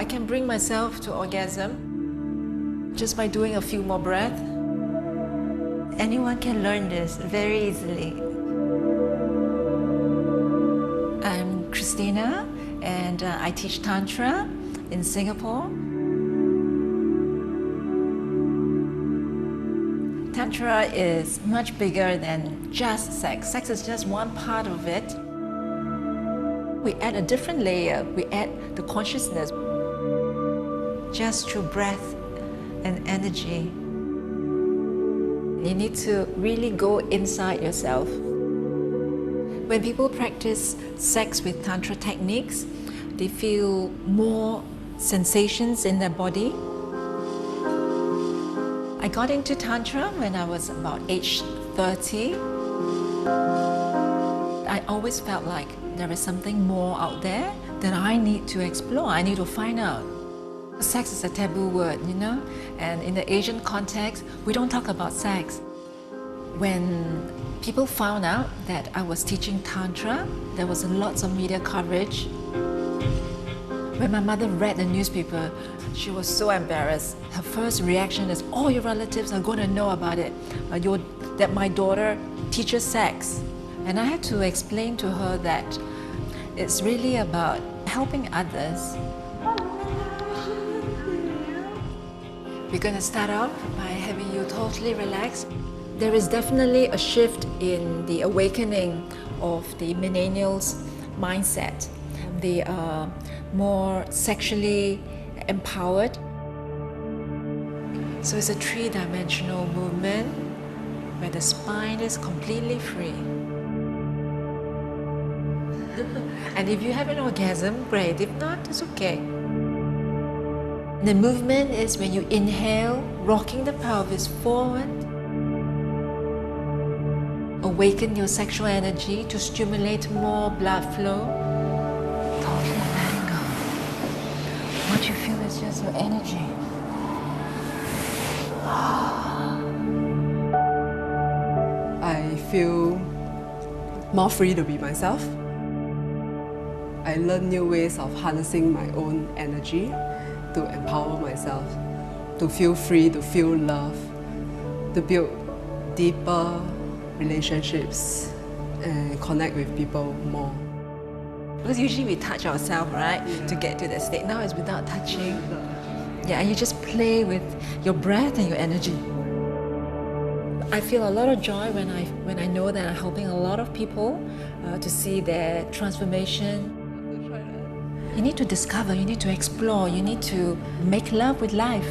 I can bring myself to orgasm just by doing a few more breaths. Anyone can learn this very easily. I'm Christina, and I teach Tantra in Singapore. Tantra is much bigger than just sex. Sex is just one part of it. We add a different layer. We add the consciousness just through breath and energy. You need to really go inside yourself. When people practice sex with Tantra techniques, they feel more sensations in their body. I got into Tantra when I was about age 30. I always felt like there is something more out there that I need to explore, I need to find out. Sex is a taboo word, you know, and in the Asian context, we don't talk about sex. When people found out that I was teaching Tantra, there was lots of media coverage. When my mother read the newspaper, she was so embarrassed. Her first reaction is, all your relatives are going to know about it, that my daughter teaches sex. And I had to explain to her that it's really about helping others. We're going to start off by having you totally relax. There is definitely a shift in the awakening of the millennials' mindset. They are more sexually empowered. So it's a three-dimensional movement where the spine is completely free. And if you have an orgasm, great. If not, it's okay. The movement is when you inhale, rocking the pelvis forward. Awaken your sexual energy to stimulate more blood flow. Totally letting go. What you feel is just your energy. I feel more free to be myself. I learn new ways of harnessing my own energy to empower myself, to feel free, to feel love, to build deeper relationships and connect with people more. Because usually we touch ourselves, right, to get to that state. Now it's without touching. Yeah, and you just play with your breath and your energy. I feel a lot of joy when I know that I'm helping a lot of people to see their transformation. You need to discover, you need to explore, you need to make love with life.